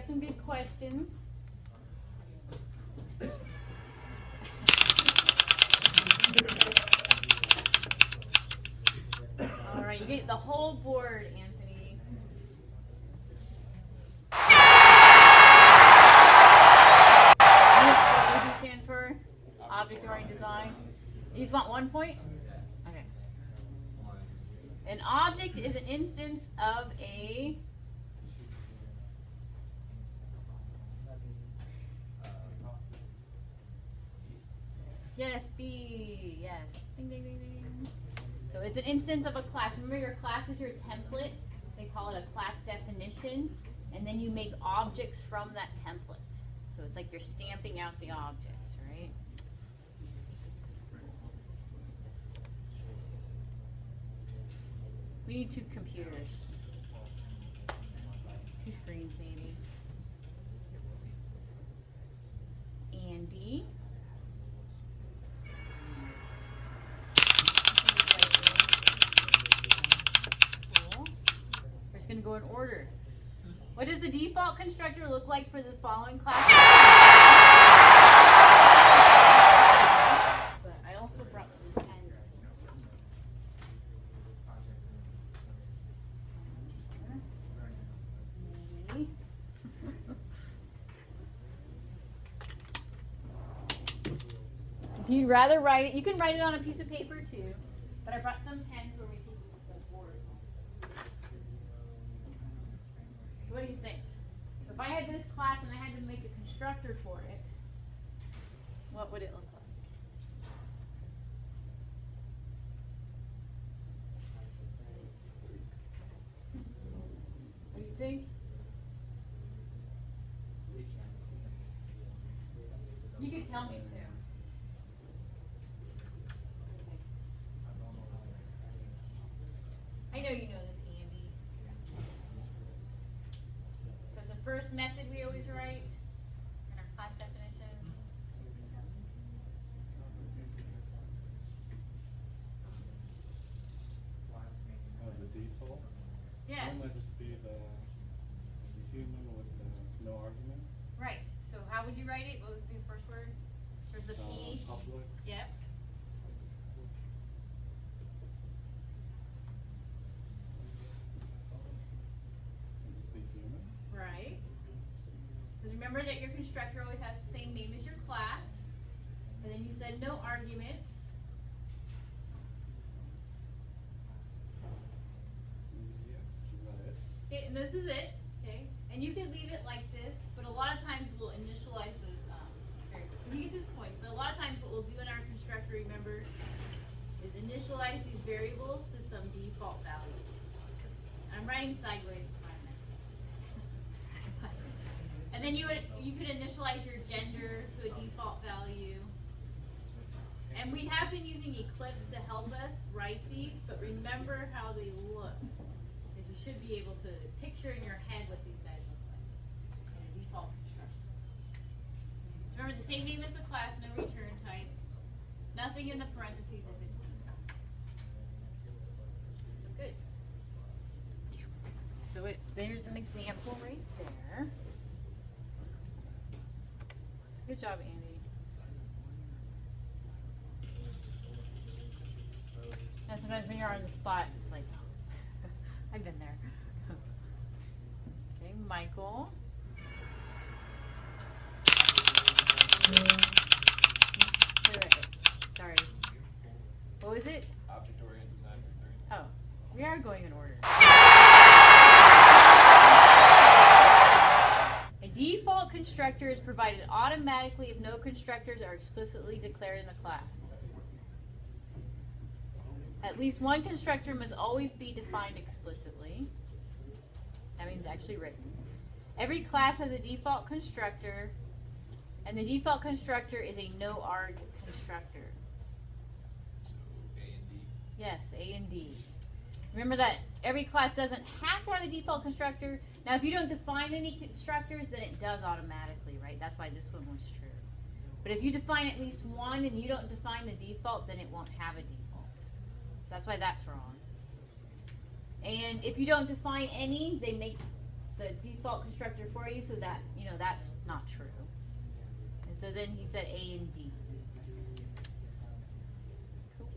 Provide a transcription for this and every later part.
got some good questions. All right, you get the whole board, Anthony. What stands for? Object-oriented design. You just want 1 point? Okay. An object is an instance of a yes, B. Yes. Ding, ding, ding, ding. So it's an instance of a class. Remember, your class is your template. They call it a class definition. And then you make objects from that template. So it's like you're stamping out the objects, right? We need 2 computers. 2 screens, maybe. Andy. Cool. We're just going to go in order. What does the default constructor look like for the following class? But I also brought some pens. If you'd rather write it, you can write it on a piece of paper too, but I brought some pens where we can use the board. So what do you think? So if I had this class and I had to make a constructor for it, what would it look like? What do you think? You could tell me too. I know you know this, Andy. Because the first method we always write in our class definitions. The defaults? Yeah. Wouldn't that just be the human with the no arguments? Right. So how would you write it? What was the first word? There's the P. Public. Yep. Just be human. Right. Because remember that your constructor always has the same name as your class. And then you said no arguments. Yeah, is that it? Okay, and this is it. Okay. And you can leave it like this, but a lot of times we'll initialize those variables. So he gets his points, but a lot of times what we'll do in our constructor, remember, is initialize these variables to some default values. I'm writing sideways, it's why I messed up. And then you could initialize your gender to a default value. And we have been using Eclipse to help us write these, but remember how they look. Because you should be able to picture in your head what these guys look like in a default constructor. So remember, the same name as the class, no return type. Nothing in the parentheses if it's default. So good. So there's an example right there. Good job, Andy. And sometimes when you're on the spot, it's like, I've been there. Okay, Michael. Sorry. What was it? Object-oriented design for 39. Oh, we are going in order. A default constructor is provided automatically if no constructors are explicitly declared in the class. At least one constructor must always be defined explicitly. That means actually written. Every class has a default constructor, and the default constructor is a no-arg constructor. So A and D. Yes, A and D. Remember that every class doesn't have to have a default constructor. Now, if you don't define any constructors, then it does automatically, right? That's why this one was true. But if you define at least one and you don't define the default, then it won't have a default. So that's why that's wrong. And if you don't define any, they make the default constructor for you, so that, you know, that's not true. And so then he said A and D. Cool.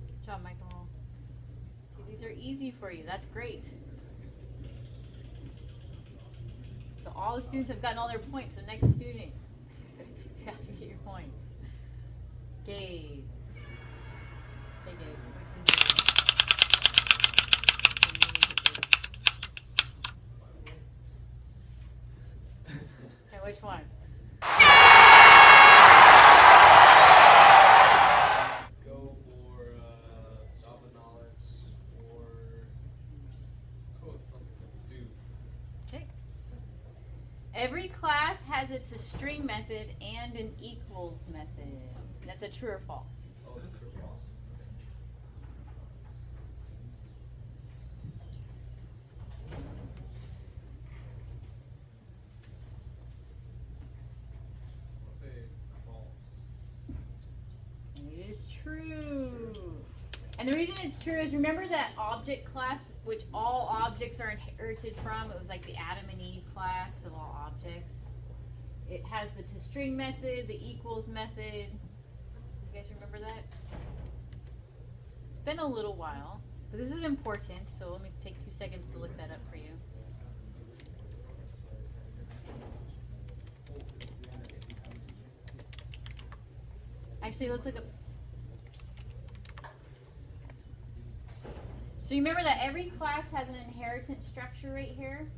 Good job, Michael. See, these are easy for you. That's great. So all the students have gotten all their points. So next student, you have to get your points. Gabe. Hey, Gabe. Which one? Let's go for Java knowledge, or let's go with something simple, 2. Okay. Every class has a toString method and an equals method. That's a true or false? Oh, it's true or false? I'll say false. It is true. And the reason it's true is, remember that object class, which all objects are inherited from? It was like the Adam and Eve class of all objects. It has the toString method, the equals method. You guys remember that? It's been a little while, but this is important, so let me take 2 seconds to look that up for you. Actually, let's look up. So you remember that every class has an inheritance structure right here?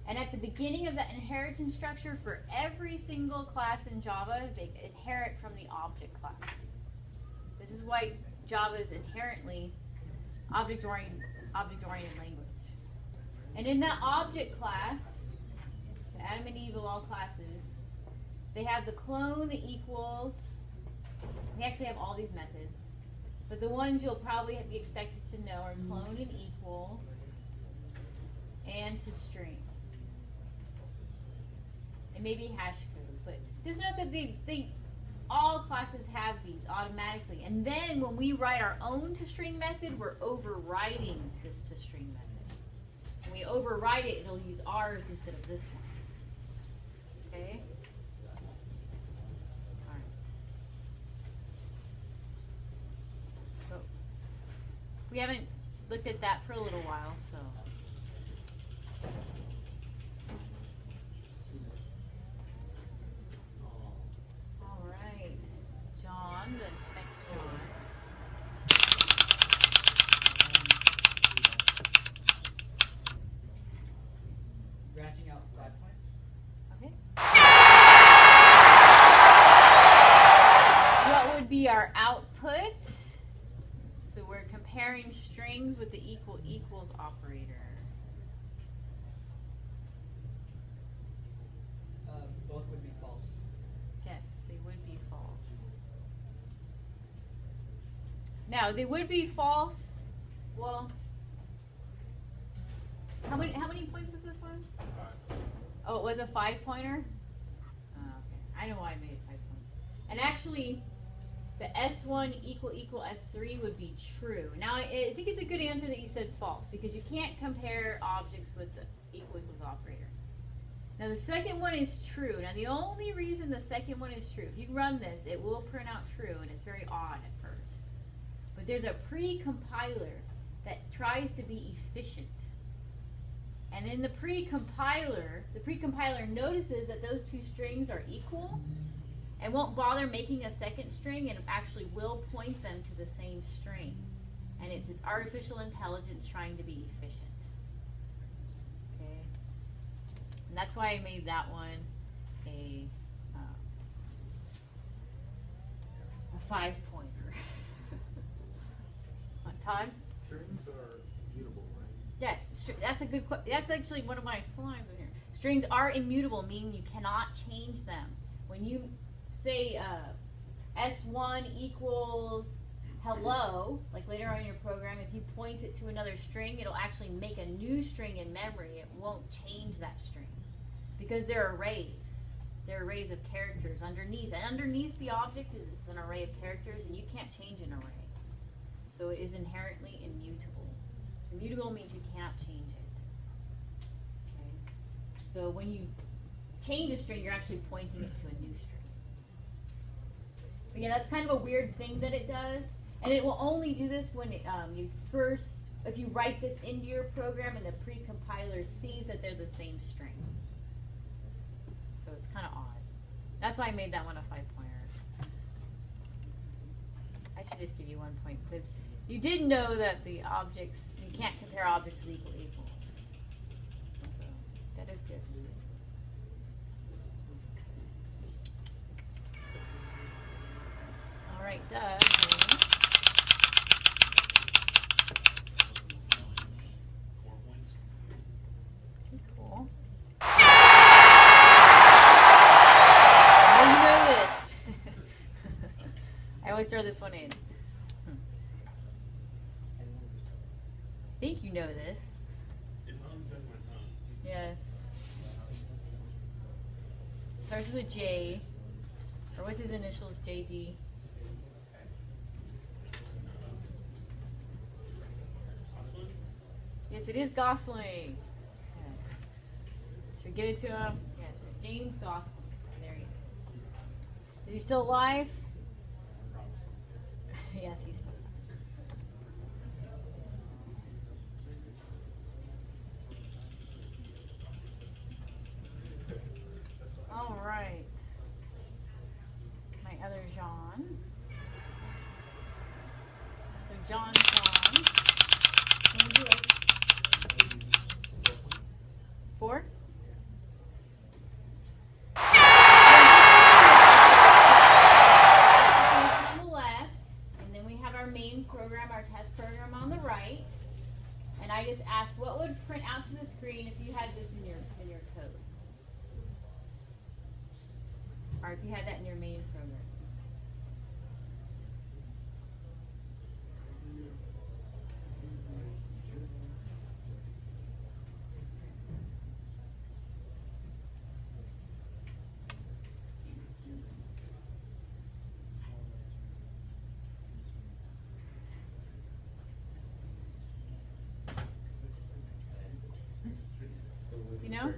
And at the beginning of that inheritance structure, for every single class in Java, they inherit from the object class. This is why Java is inherently object-oriented language. And in that object class, the Adam and Eve of all classes, they have the clone, the equals. They actually have all these methods. But the ones you'll probably be expected to know are clone and equals and toString. And maybe hash code. But just note that all classes have these automatically. And then when we write our own toString method, we're overriding this toString method. When we override it, it'll use ours instead of this one. Okay? We haven't looked at that for a little while, so. All right, John, the next John. Branching out 5 points. Okay. What would be our output? So we're comparing strings with the equals operator. Both would be false. Yes, they would be false. Now, they would be false. Well, how many points was this one? 5. Oh, it was a 5-pointer? Oh, okay. I know why I made it 5 points. And actually, the S1 equal S3 would be true. Now, I think it's a good answer that you said false, because you can't compare objects with the equals operator. Now, the second one is true. Now, the only reason the second one is true, if you run this, it will print out true, and it's very odd at first. But there's a pre-compiler that tries to be efficient. And in the pre-compiler notices that those two strings are equal, and won't bother making a second string, and actually will point them to the same string. And it's artificial intelligence trying to be efficient. Okay? And that's why I made that one a 5-pointer. Todd? Strings are mutable, right? Yeah, that's a good question. That's actually one of my slides in here. Strings are immutable, meaning you cannot change them. When you say S1 equals hello, like later on in your program, if you point it to another string, it'll actually make a new string in memory. It won't change that string because they're arrays. They're arrays of characters underneath. And underneath the object is an array of characters, and you can't change an array. So it is inherently immutable. Immutable means you cannot change it. So when you change a string, you're actually pointing it to a new string. But yeah, that's kind of a weird thing that it does. And it will only do this when it, if you write this into your program and the pre-compiler sees that they're the same string. So it's kind of odd. That's why I made that one a 5-pointer. I should just give you 1 point because you did know that the objects, you can't compare objects with equals. So that is good. All right, Doug. Cool. Oh, you know this. I always throw this one in. I think you know this. It's on the tip of my tongue. Yes. Starts with a J. Or what's his initials? JD. Yes, it is Gosling. Yes. Should we give it to him? Yes, it's James Gosling. There he is. Is he still alive? Yes, he's still alive. All right. My other John. So John. What would you like? 4? On the left, and then we have our main program, our test program on the right. And I just asked what would print out to the screen if you had this in your code. Or if you had that in your main program. You know?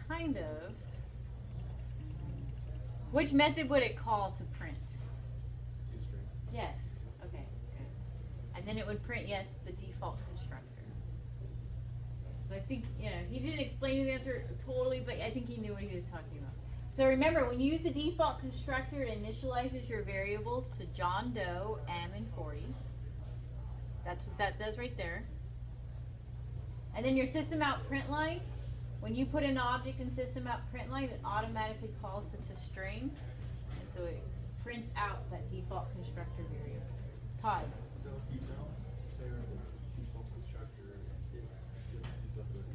Kind of. Which method would it call to print? Yes. Okay. Good. And then it would print, yes, the default constructor. So I think, he didn't explain the answer totally, but I think he knew what he was talking about. So remember, when you use the default constructor, it initializes your variables to John Doe, M, and 40. That's what that does right there. And then your system out print line, when you put an object in system out print line, it automatically calls it to string. And so it prints out that default constructor variable. Todd. So if you don't declare a default constructor, it just ends up with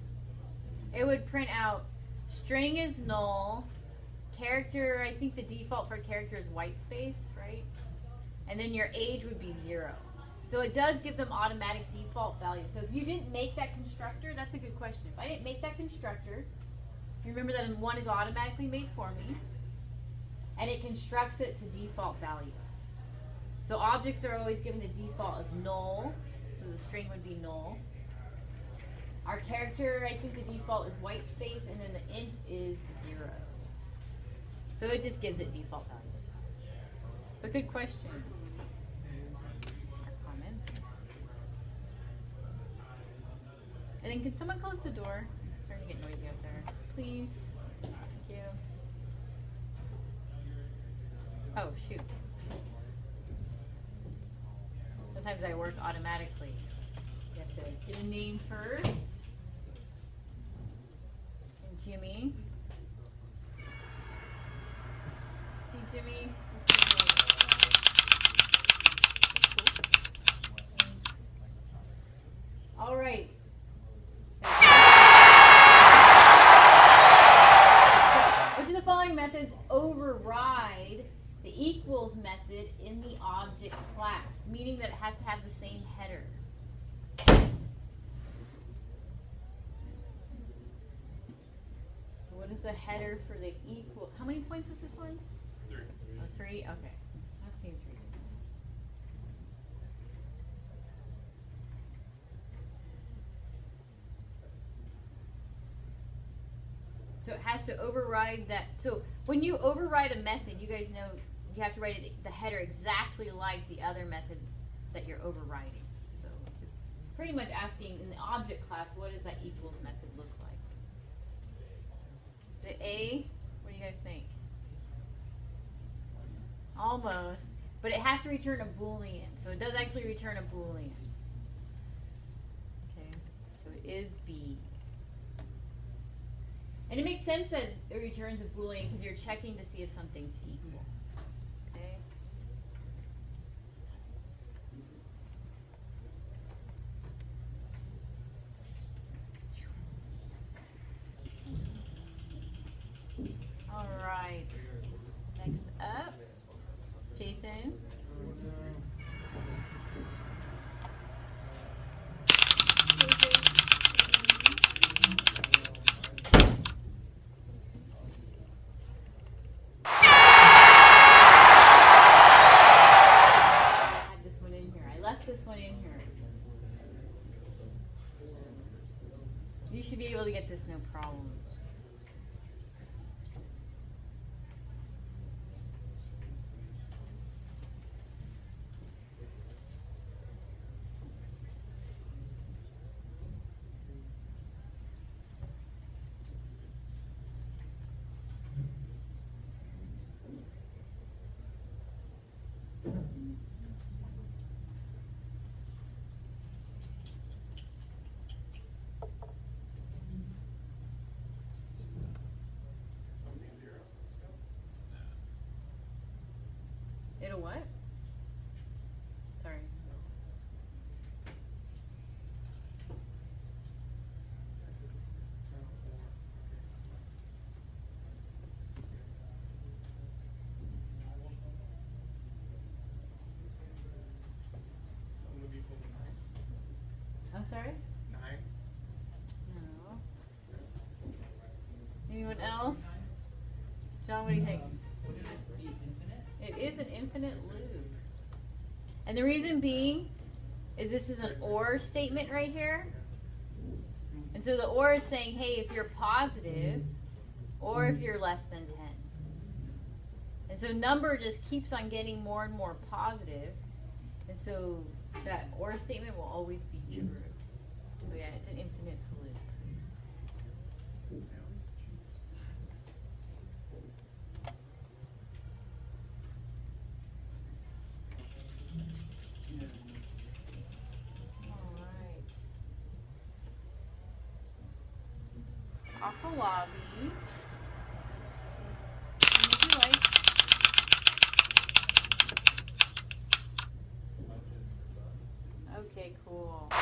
It would print out string is null, character, I think the default for character is white space, right? And then your age would be 0. So it does give them automatic default values. So if you didn't make that constructor, that's a good question. If I didn't make that constructor, you remember that one is automatically made for me, and it constructs it to default values. So objects are always given the default of null, so the string would be null. Our character, I think the default is white space, and then the int is 0. So it just gives it default values. But good question. And then can someone close the door? It's starting to get noisy out there. Please. Thank you. Oh, shoot. Sometimes I work automatically. You have to get a name first. And Jimmy. Hey, Jimmy. All right. Which of the following methods override the equals method in the object class, meaning that it has to have the same header? So what is the header for the equal? How many points was this one? 3. Oh, 3? Okay. That seems reasonable. it has to override that. So when you override a method, you guys know you have to write it, the header exactly like the other method that you're overriding. So it's pretty much asking in the object class, what does that equals method look like? Is it A? What do you guys think? Almost. But it has to return a Boolean. So it does actually return a Boolean. Okay. So it is B. And it makes sense that it returns a Boolean because you're checking to see if something's equal. Okay. All right. Next up, Jason. You should be able to get this no problem. It'll what? Sorry. I'm sorry? 9. No. Anyone else? John, what do you think? It is an infinite loop. And the reason being is this is an OR statement right here. And so the OR is saying, hey, if you're positive or if you're less than 10. And so number just keeps on getting more and more positive. And so that OR statement will always be true. So yeah, it's an infinite loop. Off the lobby. If you like. Okay, cool. So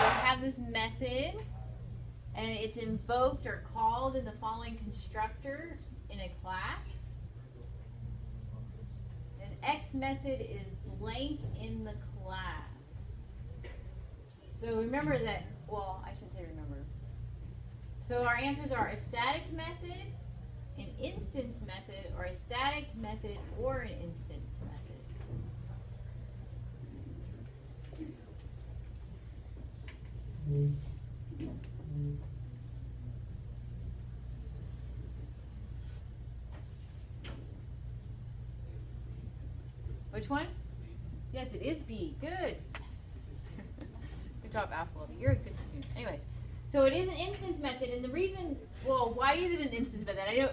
we have this method, and it's invoked or called in the following constructor in a class. An X method is blank in the class. So remember that, well, I shouldn't say remember. So our answers are a static method, an instance method, or a static method or an instance method. Which one? Yes, it is B. Good. Good job, Apple. You're a good student. Anyways, so it is an instance method, and the reason, well, why is it an instance method? I don't.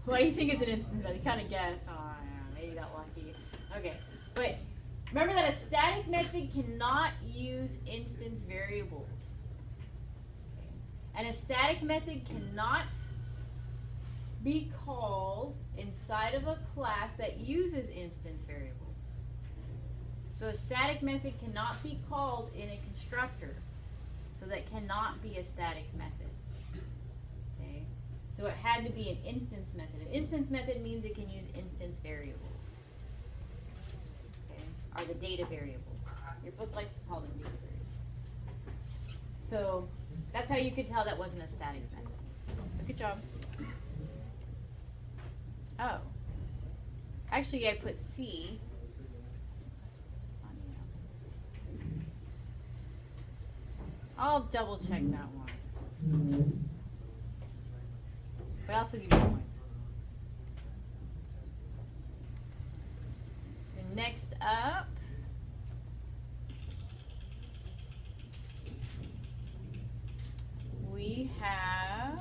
Why do you think it's an instance method? You kind of guess. Oh, yeah, maybe you got lucky. Okay, but remember that a static method cannot use instance variables, okay. And a static method cannot be called inside of a class that uses instance variables. So a static method cannot be called in a constructor. So that cannot be a static method. Okay? So it had to be an instance method. An instance method means it can use instance variables. Okay? Are the data variables. Your book likes to call them data variables. So that's how you could tell that wasn't a static method. Good job. Oh. Actually, I put C. I'll double check that one. But I'll also give you points. So next up, we have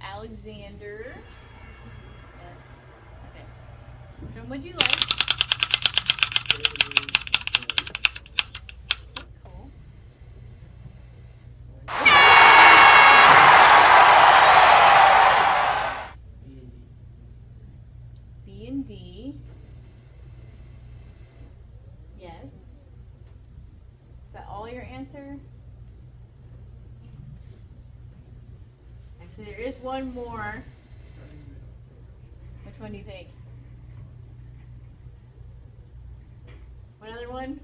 Alexander. Yes. Okay. Which one would you like? Cool. B and D. Yes. Is that all your answer? Actually, there is one more. Which one do you think? What other one?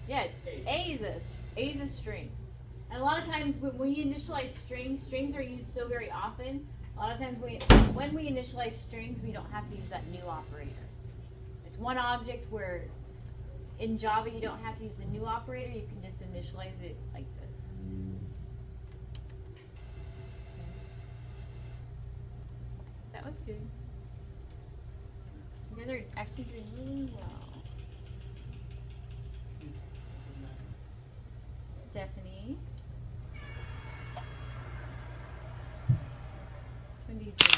Yeah, A is a string. And a lot of times when you initialize strings are used so very often. A lot of times when we initialize strings, we don't have to use that new operator. It's one object where in Java you don't have to use the new operator. You can just initialize it like this. That was good. You guys are actually doing really well. Stephanie. Which one do you think?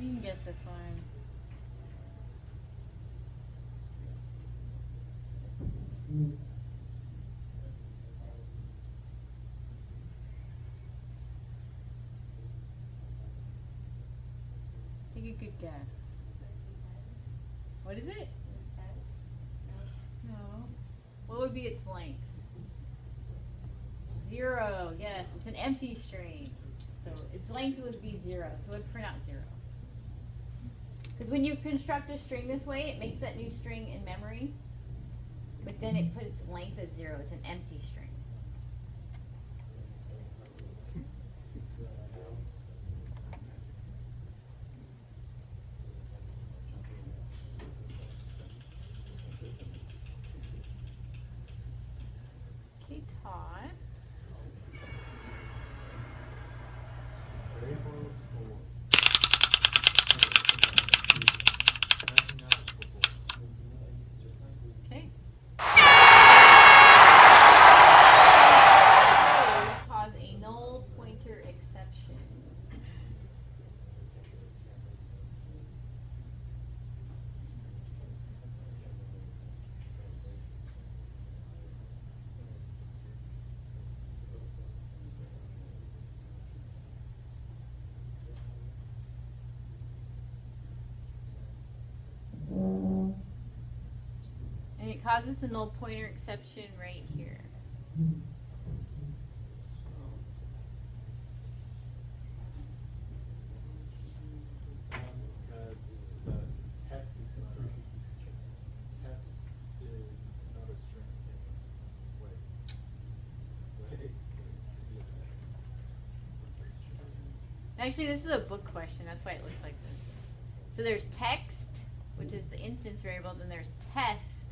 You can guess this one. Take a good guess. What is it? No. What would be its length? 0. Yes, it's an empty string. So its length would be 0. So it would print out 0. Because when you construct a string this way, it makes that new string in memory. But then it puts its length at 0. It's an empty string. Okay, Todd. Variables for Okay. Cause a null pointer exception. And it causes the null pointer exception right here. because the test is not test is not a string. Wait. Actually, this is a book question. That's why it looks like this. So there's text, which is the instance variable, then there's test,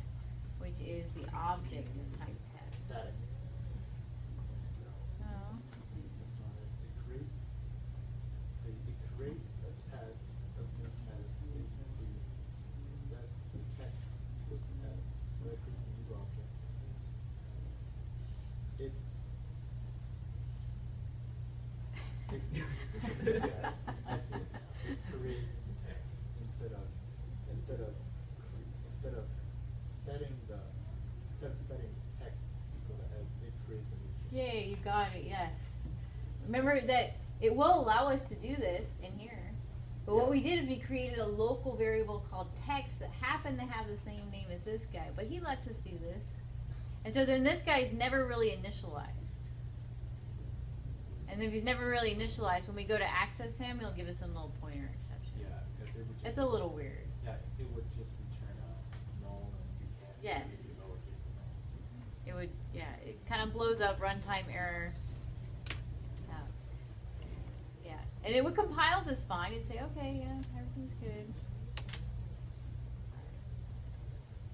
which is the object of type test. Static. Oh. It creates. So it creates a test, a new test. You see, set the text equals test. So that creates a new object. Yeah, I see it. It creates text instead of setting text equal to s. It creates a new string. Yay, you got it, yes. Remember that it will allow us to do this in here. But what we did is we created a local variable called text that happened to have the same name as this guy. But he lets us do this. And so then this guy is never really initialized. And if he's never really initialized, when we go to access him, he'll give us a null pointer exception. Yeah, because it would just, It's a little weird. yeah, it would just return a null and you can't. Yes. Use the lowercase null. It would, yeah, it kind of blows up runtime error. Yeah, and it would compile just fine. It'd say, okay, yeah, everything's good.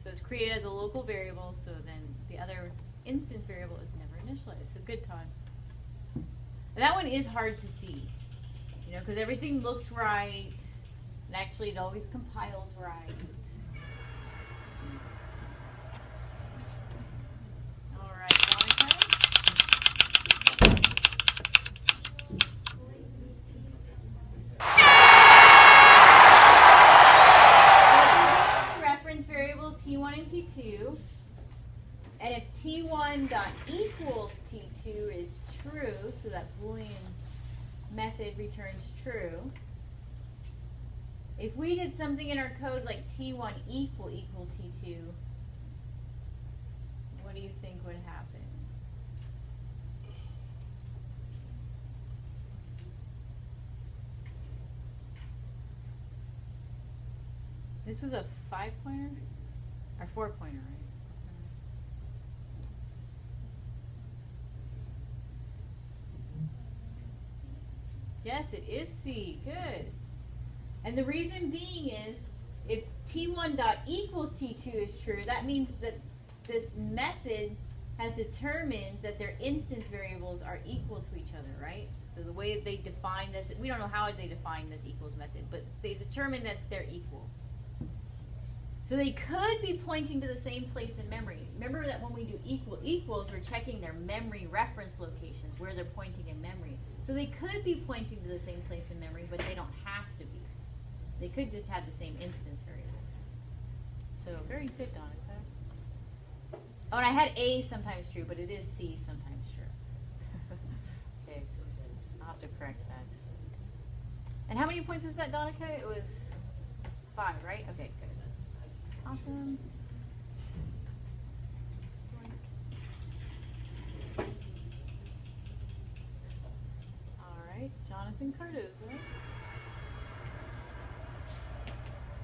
So it's created as a local variable, so then the other instance variable is never initialized. So good, Todd. And that one is hard to see, you know, because everything looks right, and actually it always compiles right. All right, Monica. Reference variable T1 and T2, and if T1 dot equals T2 is true, so that Boolean method returns true. If we did something in our code like T1 equal T2, what do you think would happen? This was a 5-pointer? Or 4-pointer, right? Yes, it is C. Good. And the reason being is, if T1 dot equals T2 is true, that means that this method has determined that their instance variables are equal to each other, right? So the way they define this, we don't know how they define this equals method, but they determine that they're equal. So they could be pointing to the same place in memory. Remember that when we do equal equals, we're checking their memory reference locations, where they're pointing in memory. So they could be pointing to the same place in memory, but they don't have to be. They could just have the same instance variables. So very good, Donica. Oh, and I had A sometimes true, but it is C sometimes true. Okay, I'll have to correct that. And how many points was that, Donica? It was 5, right? Okay, good. Awesome. All right, Jonathan Cardozo.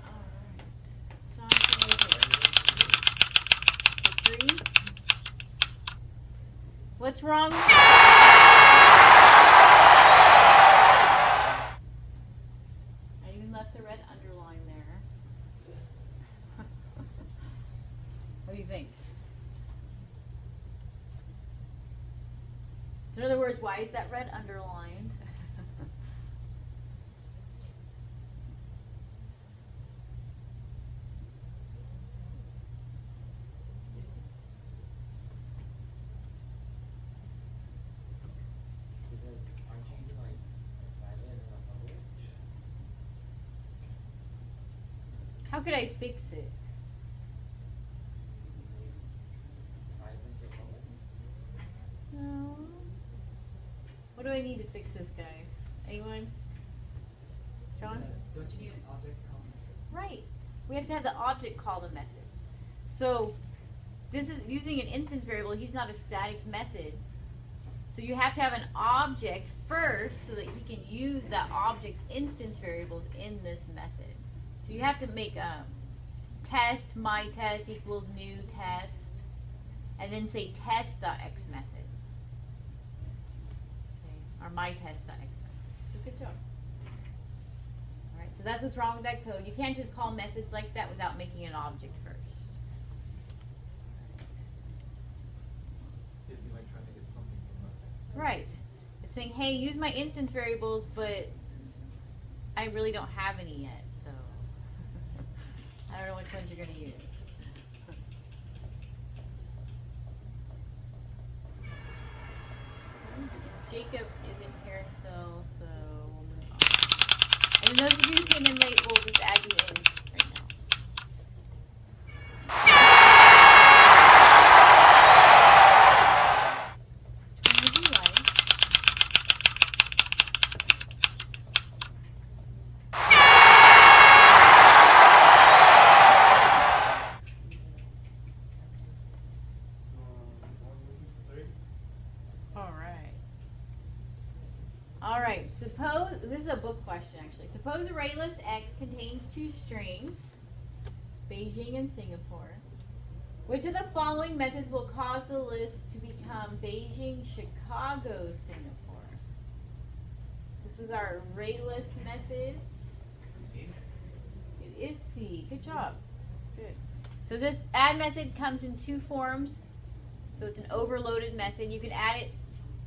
All right, Jonathan, what is it? 3. What's wrong with I even left the red underline there. What do you think? In other words, why is that red underlined? Because aren't you using like private and a public? How could I fix it? Private and public? No. What do I need to fix this, guys? Anyone? John? Don't you need an object to call method? Right. We have to have the object call the method. So this is using an instance variable. He's not a static method. So you have to have an object first so that he can use that object's instance variables in this method. So you have to make test my test equals new test, and then say test.x method. Okay. Or my test.x method. So good job. Alright, so that's what's wrong with that code. You can't just call methods like that without making an object first. It'd be like trying to get something from nothing. Right. It's saying, hey, use my instance variables, but I really don't have any yet, so I don't know which ones you're going to use. Jacob isn't here still, so we'll move on. And those of you who came in late, we'll just add you in right now. Which one would you like? All right, suppose, this is a book question actually. Suppose array list X contains 2 strings. Beijing and Singapore. Which of the following methods will cause the list to become Beijing, Chicago, Singapore? This was our array list methods. It is C. Good job. Good. So this add method comes in two forms. So it's an overloaded method. You can add it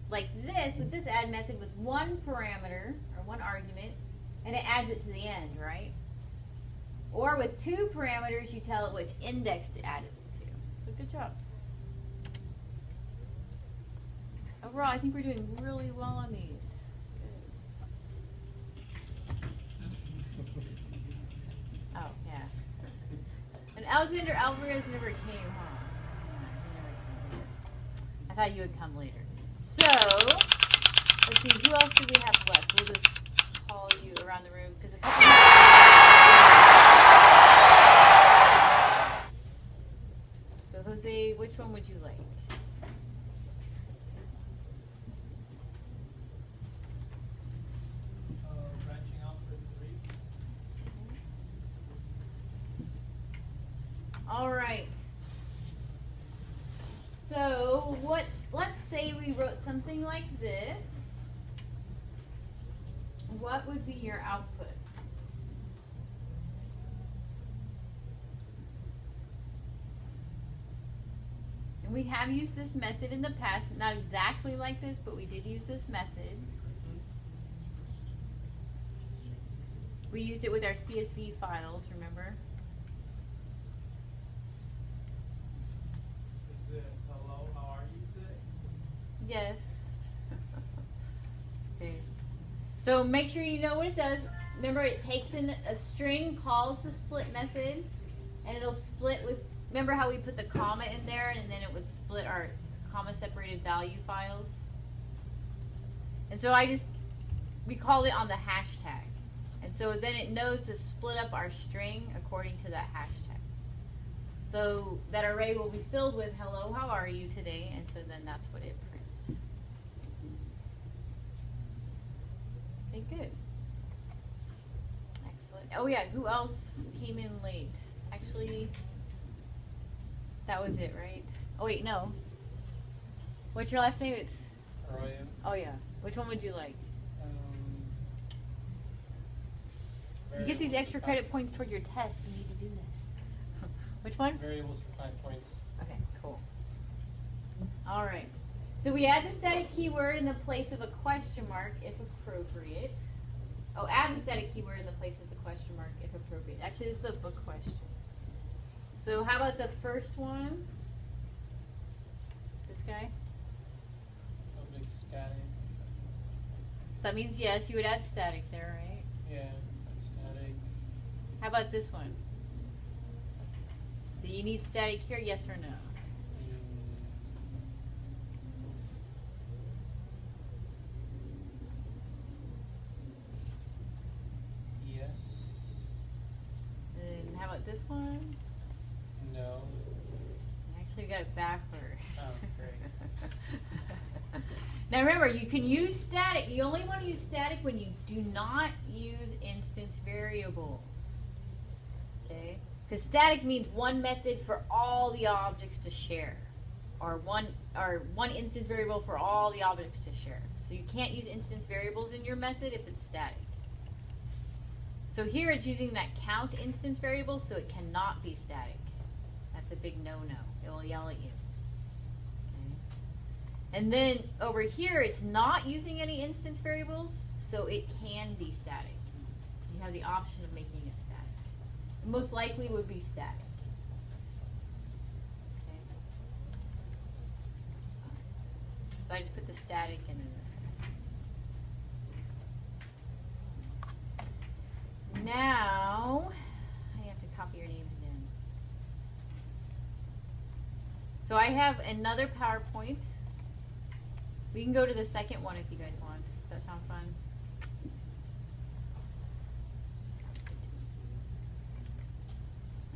like this with this add method with one parameter or one argument, and it adds it to the end, right? Or with two parameters, you tell it which index to add it to. So good job. Overall, I think we're doing really well on these. Good. Oh, yeah. And Alexander Alvarez never came, huh? I thought you would come later. So, let's see, who else do we have left? We'll just call you around the room because a couple So Jose, which one would you like? Branching out for 3. All right. So let's say we wrote something like this. What would be your output? And we have used this method in the past, not exactly like this, but we did use this method. We used it with our CSV files, remember? Hello, how are you today? Yes. Okay. So make sure you know what it does. Remember, it takes in a string, calls the split method, and it'll split with, remember how we put the comma in there and then it would split our comma separated value files? And so we call it on the hashtag. And so then it knows to split up our string according to that hashtag. So that array will be filled with hello, how are you today? And so then that's what it prints. Okay, good. Excellent. Oh yeah, who else came in late? Actually, that was it, right? Oh wait, no. What's your last name? It's Ryan. Oh yeah. Which one would you like? You get these extra credit points toward your test. You need to do this. Which one? Variables for 5 points. Okay, cool. All right. So we add the static keyword in the place of a question mark if appropriate. Oh, add the static keyword in the place of the question mark if appropriate. Actually, this is a book question. So how about the first one? This guy? Public static. So that means yes, you would add static there, right? Yeah, static. How about this one? Do you need static here, yes or no? Yes. And how about this one? No. Actually, we got it backwards. Oh, great. Now remember, you can use static. You only want to use static when you do not use instance variables. Okay? Because static means one method for all the objects to share, or one instance variable for all the objects to share. So you can't use instance variables in your method if it's static. So here it's using that count instance variable, so it cannot be static. That's a big no-no. It will yell at you. Okay. And then over here, it's not using any instance variables, so it can be static. You have the option of making it static. Most likely would be static. Okay. So I just put the static in this. Now I have to copy your names again. So I have another PowerPoint. We can go to the second one if you guys want. Does that sound fun?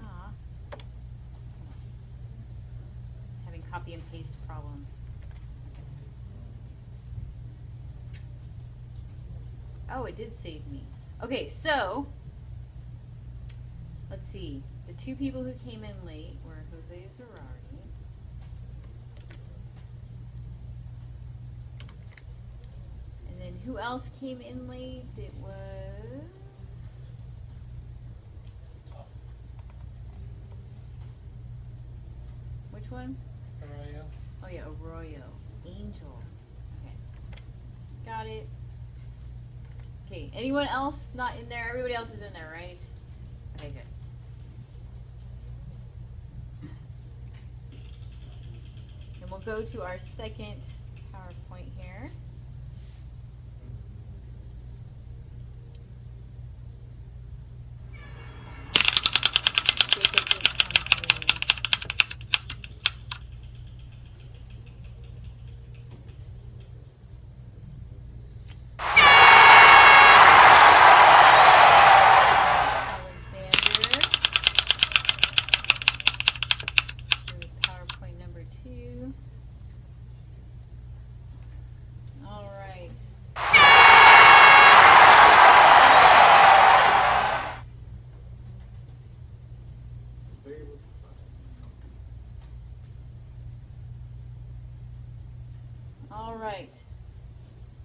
Aw. Having copy and paste problems. Oh, it did save me. Okay, so let's see. The two people who came in late were Jose Zerardi. And then who else came in late? It was which one? Arroyo. Oh yeah, Arroyo. Angel. Okay. Got it. Okay, anyone else not in there? Everybody else is in there, right? Okay, good. And we'll go to our second PowerPoint here. Jacob didn't come through. Alexander. PowerPoint number 2. All right. Variables for fun. All right.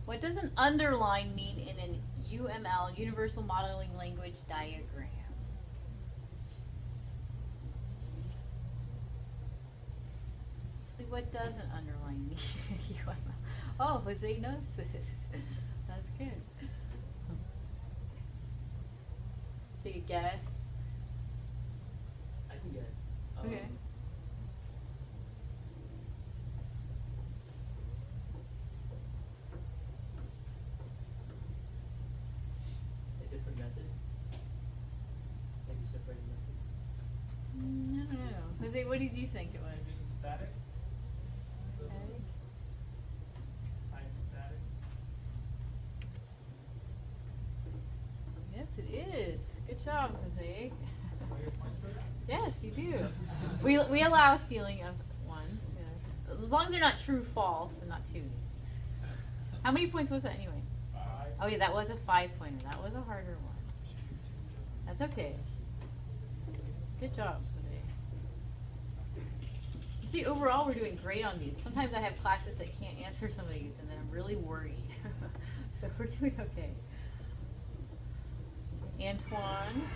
What does an underline mean in an UML, Universal Modeling Language diagram? Actually, what does an underline mean in UML? Oh, Jose knows this. That's good. Take a guess. I can guess. Okay. A different method. Maybe separating method. No. Jose, what did you think it was? Maybe static. So, Static? type static. Yes, it is. Good job, Jose. Do I get points for that? Yes, you do. We allow stealing of ones, yes. As long as they're not true false and not twos. How many points was that anyway? 5. Oh yeah, that was a 5-pointer. That was a harder one. That's okay. Good job, Jose. You see, overall we're doing great on these. Sometimes I have classes that can't answer some of these and then I'm really worried. So we're doing okay. Antoine.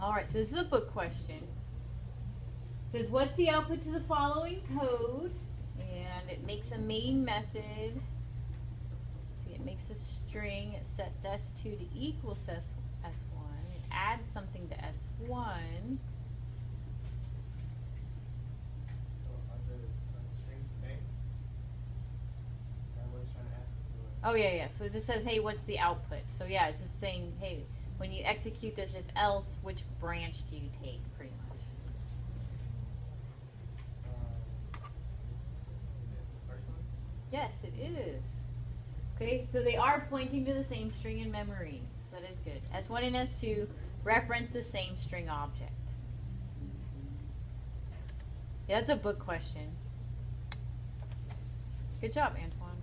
Alright, so this is a book question. It says, what's the output to the following code? And it makes a main method. See, it makes a string. It sets S2 to equals S1. It adds something to S1. So are the strings the same? Is that what it's trying to ask? Oh yeah, yeah. So it just says, hey, what's the output? So yeah, it's just saying, hey, when you execute this, if else, which branch do you take, pretty much. The first one? Yes, it is. Okay, so they are pointing to the same string in memory. So that is good. S1 and S2 reference the same string object. Yeah, that's a book question. Good job, Antoine.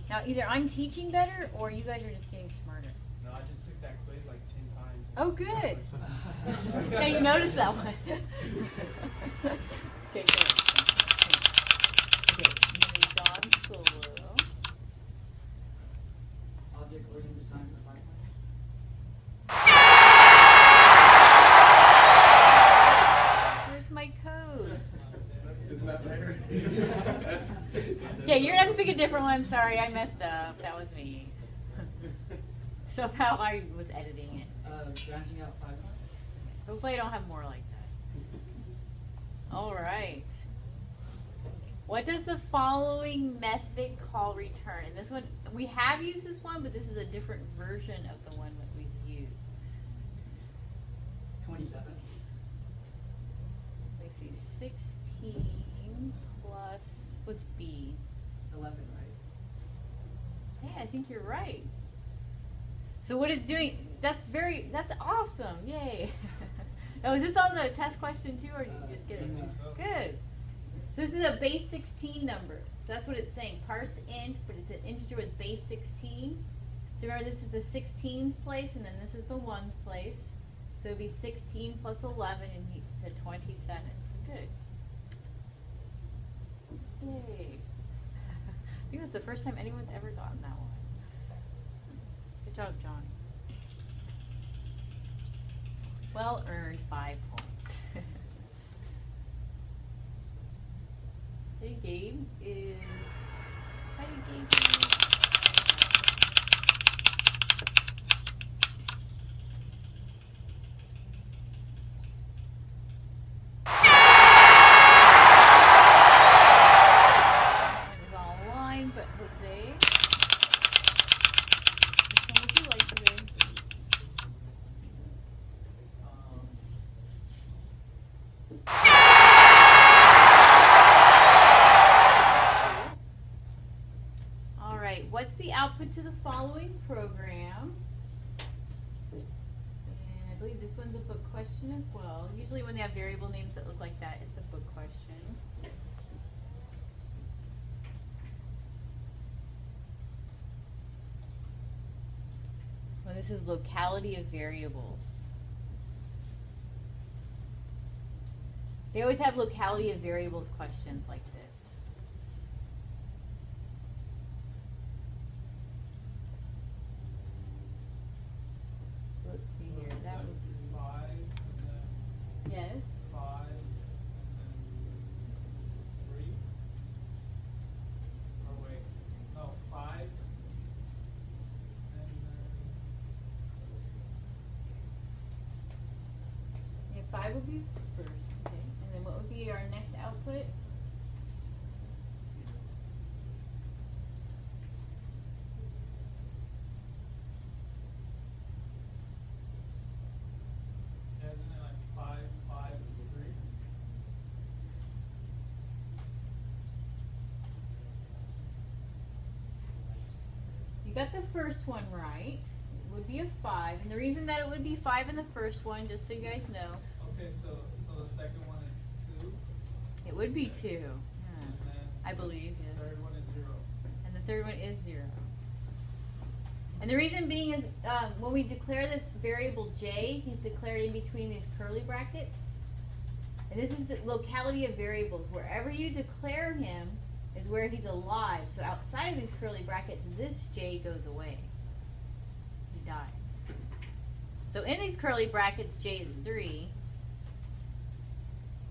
Now, either I'm teaching better or you guys are just getting smarter. No, I just took that quiz like 10 times. Oh, good. Yeah, you noticed that one. Okay, good. Okay, John Solo. Object-oriented design for Python. Where's my code? Isn't that better? Yeah, you're gonna have to pick a different one. Sorry, I messed up. That was me. So how I was editing it. Branching out Python. Hopefully I don't have more like that. All right. What does the following method call return? And this one, we have used this one, but this is a different version of the one that we've used. 27. Let me see, 16 plus, what's B? 11, right? Hey, I think you're right. So what it's doing, that's awesome. Yay. Now, is this on the test question too, or did you just get it? I think so. Good. So this is a base 16 number. So that's what it's saying. Parse int, but it's an integer with base 16. So remember, this is the 16's place, and then this is the 1's place. So it'd be 16 plus 11, and he said 27. So good. Yay. I think that's the first time anyone's ever gotten that one. Good job, John. Well earned 5 points. Hey, Gabe is. Hi, Gabe. It was all online, but Jose. Which one would you like today? All right, what's the output to the following program? And I believe this one's a book question as well. Usually when they have variable names that look like that, it's a book question. Well, this is locality of variables. They always have locality of variables questions like this. So let's see here. That would be 5 and then yes. 5 and then 3. Or wait, no, 5 and then Yeah, 5 would be first. Okay. And then what would be our next output? isn't it like 5, 5 and 3? You got the first one right. It would be a 5. And the reason that it would be 5 in the first one, just so you guys know, Okay, so the second one is 2. it would be 2. Yeah. And then I believe, the yes. third one is 0. And the third one is 0. And the reason being is when we declare this variable j, he's declared in between these curly brackets. And this is the locality of variables. Wherever you declare him is where he's alive. So outside of these curly brackets, this j goes away. He dies. So in these curly brackets, j is 3.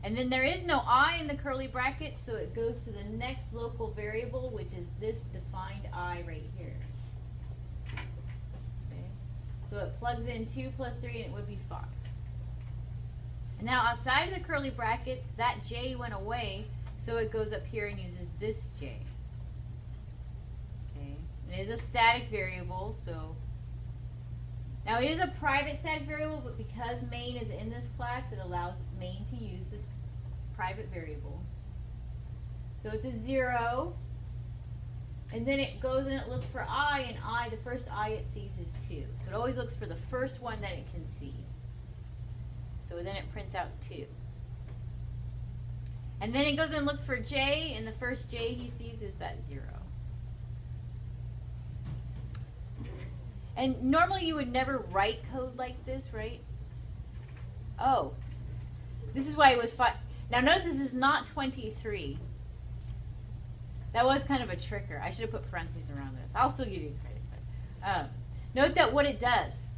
And then there is no I in the curly brackets, so it goes to the next local variable, which is this defined I right here. Okay. So it plugs in 2 plus 3, and it would be 5. And now outside of the curly brackets, that j went away, so it goes up here and uses this j. Okay. It is a static variable, so now it is a private static variable, but because main is in this class, it allows main to use this private variable. So it's a 0, and then it goes and it looks for I, and I, the first I it sees is 2. So it always looks for the first one that it can see. So then it prints out 2. And then it goes and looks for j, and the first j he sees is that 0. And normally you would never write code like this, right? Oh, this is why it was 5. Now notice this is not 23. That was kind of a tricker. I should have put parentheses around this. I'll still give you credit. But, note that what it does,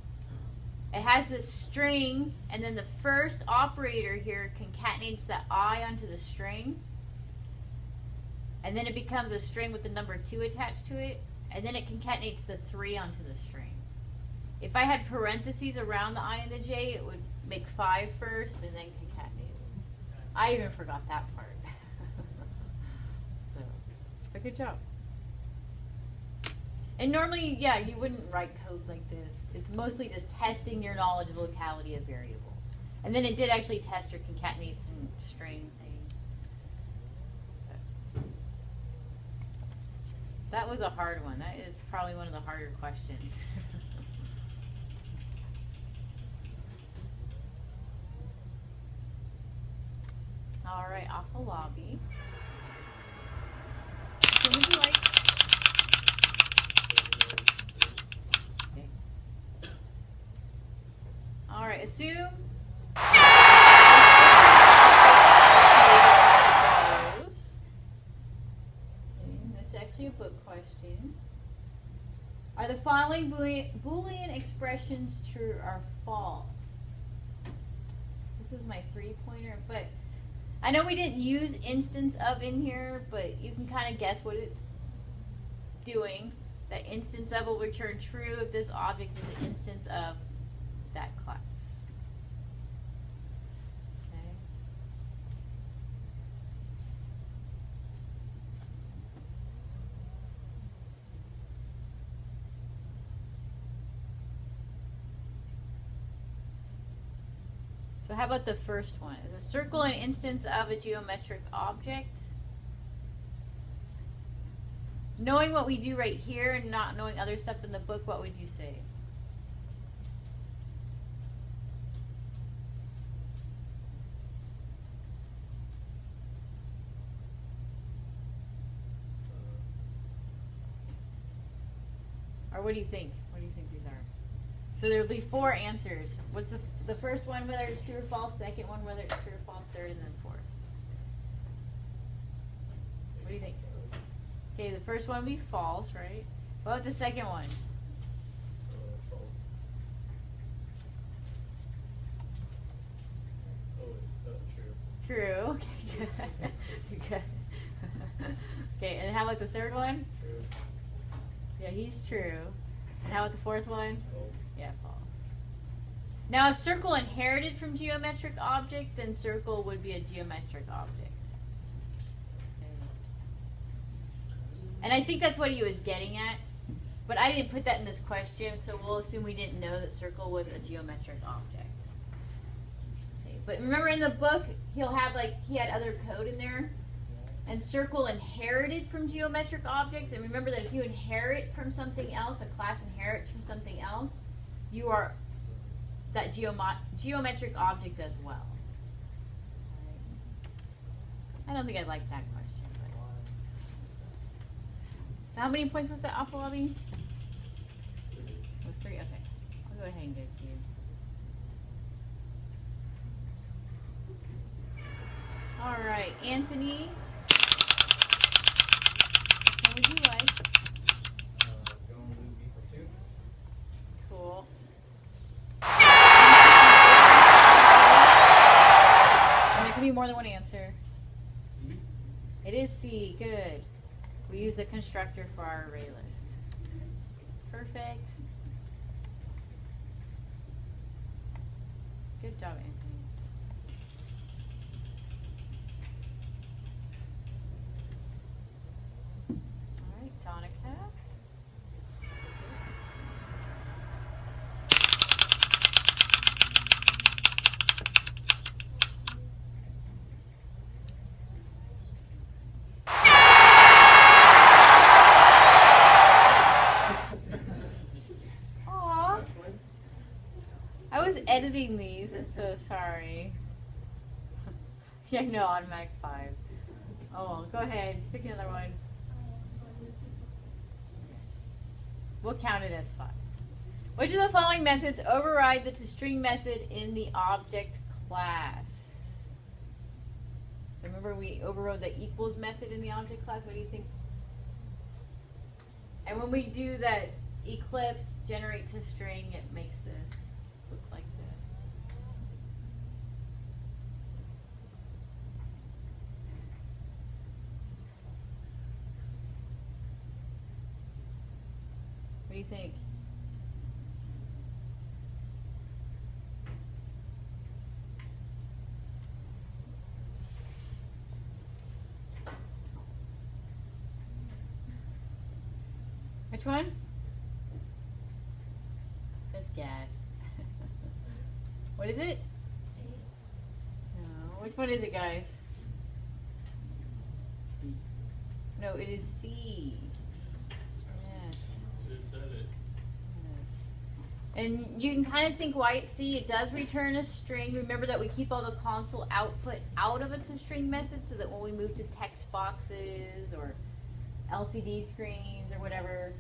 it has this string, and then the first operator here concatenates that I onto the string. And then it becomes a string with the number 2 attached to it. And then it concatenates the 3 onto the string. If I had parentheses around the I and the j, it would make 5 first and then concatenate them. I even forgot that part. So, but good job. And normally, yeah, you wouldn't write code like this. It's mostly just testing your knowledge of locality of variables. And then it did actually test your concatenation string thing. That was a hard one. That is probably one of the harder questions. All right, off the lobby. Who would you like? Okay. All right, assume. This is actually a book question. Are the following Boolean expressions true or false? This was my 3-pointer, but I know we didn't use instance of in here, but you can kind of guess what it's doing. That instance of will return true if this object is an instance of that class. Okay. So how about the first one? Is a circle an instance of a geometric object? Knowing what we do right here and not knowing other stuff in the book, what would you say? Or what do you think? What do you think these are? So there'll be 4 answers. What's the first one, whether it's true or false, second one, whether it's true or false, third, and then fourth. What do you think? Okay, the first one would be false, right? What about the second one? False. Oh, wait, true. True. Okay, good. Good. Okay, and how about the third one? True. Yeah, he's true. And how about the fourth one? False. Yeah, false. Now, if circle inherited from geometric object, then circle would be a geometric object. And I think that's what he was getting at. But I didn't put that in this question, so we'll assume we didn't know that circle was a geometric object. Okay, but remember in the book, he'll have he had other code in there. And circle inherited from geometric objects. And remember that if you inherit from something else, a class inherits from something else, you are that geometric object as well. I don't think I'd like that question. So how many points was that off the lobby? It was 3? Okay. I'll go ahead and give it to you. Alright, Anthony. What would you like? Going to be for 2. Cool. And there can be more than one answer. C. It is C. Good. We use the constructor for our array list. Perfect. Good job, Anthony. All right, Donica. Aw. I was editing these. I'm so sorry. Yeah, no, automatic 5. Oh, well, go ahead. Pick another one. We'll count it as 5. Which of the following methods override the toString method in the object class? So remember we overrode the equals method in the object class. What do you think? And when we do that eclipse generate toString, it makes this look like this. What do you think? Which one? Just guess. What is it? No. Which one is it, guys? No, it is C. Yes. Should have said it. Yes. And you can kind of think why it's C. It does return a string. Remember that we keep all the console output out of a to-string method so that when we move to text boxes or LCD screens or whatever,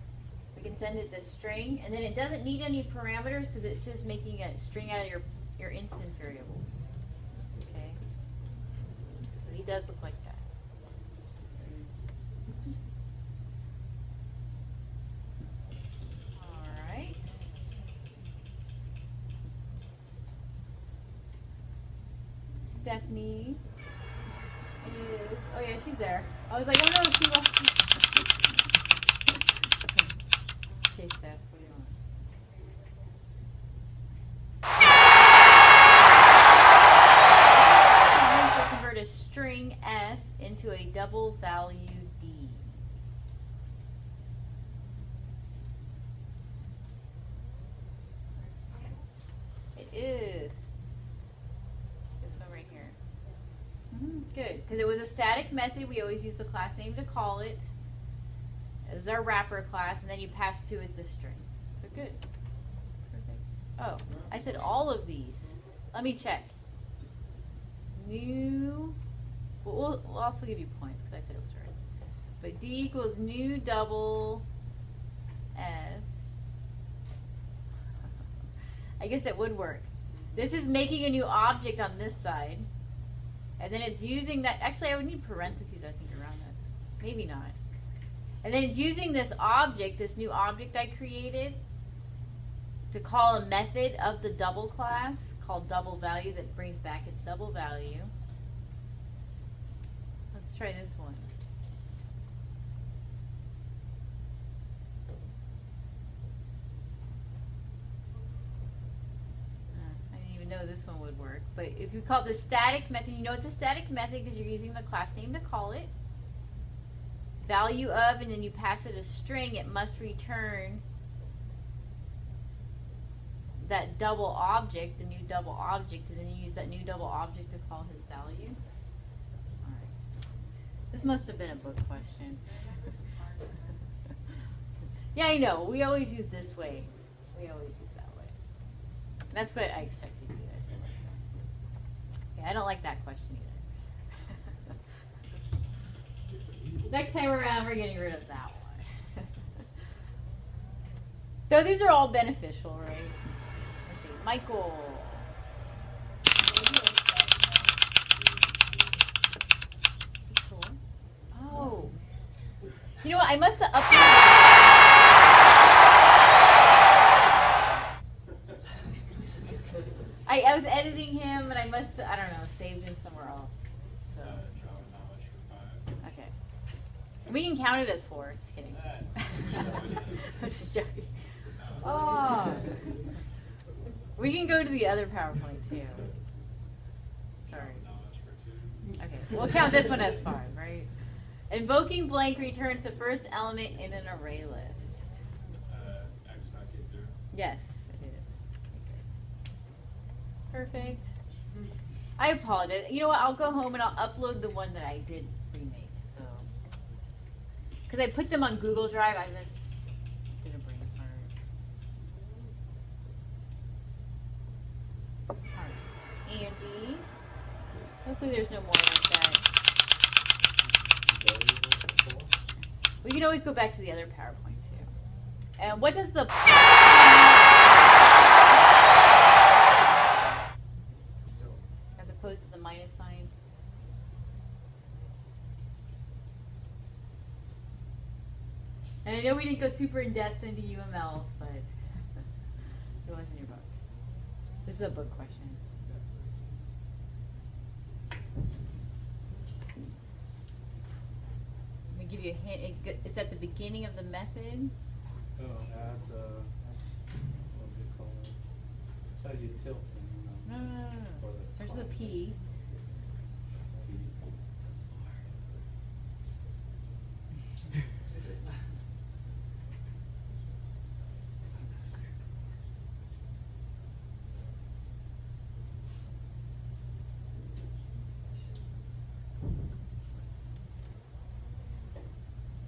we can send it this string. And then it doesn't need any parameters because it's just making a string out of your instance variables. Okay? So he does look like that. Alright. Stephanie is, oh yeah, she's there. I was like, oh no, she walked. Okay, Steph, what do you want? I'm going to convert a string S into a double value D. It is. This one right here. Good, because it was a static method. We always use the class name to call it. It was our wrapper class, and then you pass to it the string. So good. Perfect. Oh, I said all of these. Let me check. New. We'll also give you points because I said it was right. But D equals new double S. I guess it would work. This is making a new object on this side. And then it's using that. Actually, I would need parentheses, I think, around this. Maybe not. And then it's using this object, this new object I created, to call a method of the double class called double value that brings back its double value. Let's try this one. I didn't even know this one would work. But if you call the static method, you know it's a static method because you're using the class name to call it. Value of, and then you pass it a string, it must return that double object, the new double object, and then you use that new double object to call his value. Alright. This must have been a book question. Yeah, I know. We always use this way. We always use that way. That's what I expected you guys to like. Okay, I don't like that question either. Next time around, we're getting rid of that one. Though these are all beneficial, right? Let's see. Michael. Cool. Oh. You know what? I must have uploaded. I was editing him, and I must have, I don't know, saved him somewhere else. So. Okay. We can count it as 4. Just kidding. I'm just joking. Oh. We can go to the other PowerPoint too. Sorry. Okay. We'll count this one as 5, right? Invoking blank returns the first element in an array list. X.K0. Yes, it is. Okay. Perfect. I apologize. You know what? I'll go home and I'll upload the one that I did remake. So, because I put them on Google Drive, I just didn't bring it apart. All right, Andy. Hopefully, there's no more like that. We can always go back to the other PowerPoint too. And what does the as opposed to the minus sign? And I know we didn't go super in depth into UMLs, but it was in your book. This is a book question. Let me give you a hint. It's at the beginning of the method. Oh, that's what's it called? It's how you tilt them, you know. No. For the There's the constant. P.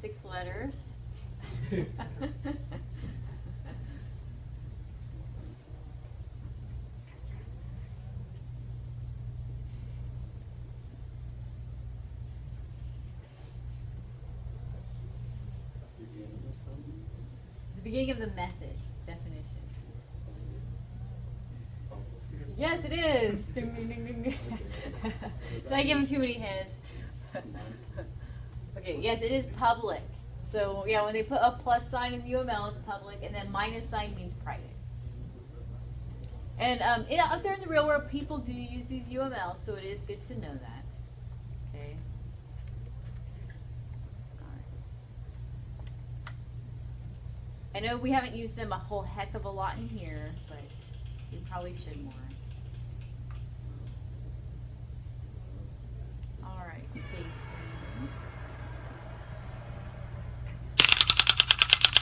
Six letters. beginning of the method definition. Yes, it is. Ding, ding, ding, ding, ding. Did I give him too many hints? Okay, yes, it is public. So yeah, when they put a plus sign in the UML, it's public, and then minus sign means private. And out there in the real world, people do use these UMLs, so it is good to know that. Okay. All right. I know we haven't used them a whole heck of a lot in here, but we probably should more. All right, Jason.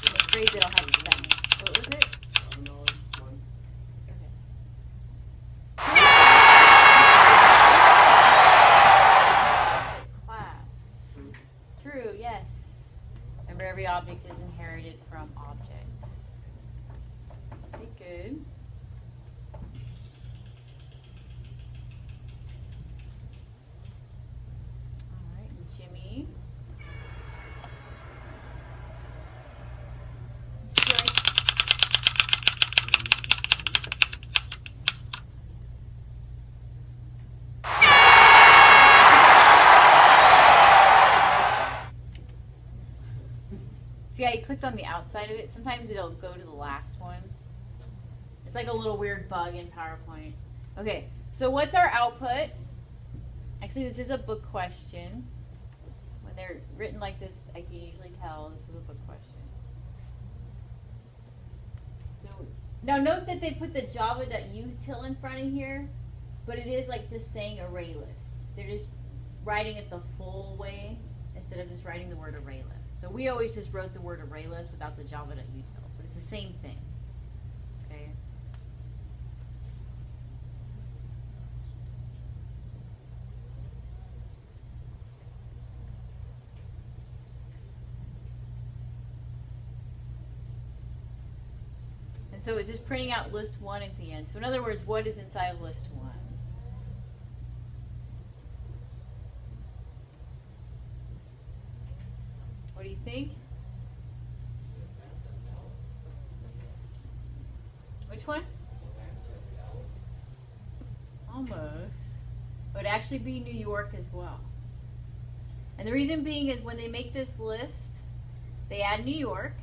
I'm afraid that I'll have to spend. What was it? Okay. Class. True, yes. Remember, every object is inherited from objects. Okay, good. All right, and Jimmy. See how you clicked on the outside of it? Sometimes it'll go to the last one. It's like a little weird bug in PowerPoint. Okay, so what's our output? Actually, this is a book question. When they're written like this, I can usually tell this was a book question. So now note that they put the java.util in front of here, but it is like just saying array list. They're just writing it the full way instead of just writing the word array list. So we always just wrote the word array list without the java.util, but it's the same thing. Okay. And so it's just printing out list 1 at the end. So in other words, what is inside of list 1? What do you think? Which one? Almost. It would actually be New York as well. And the reason being is when they make this list, they add New York.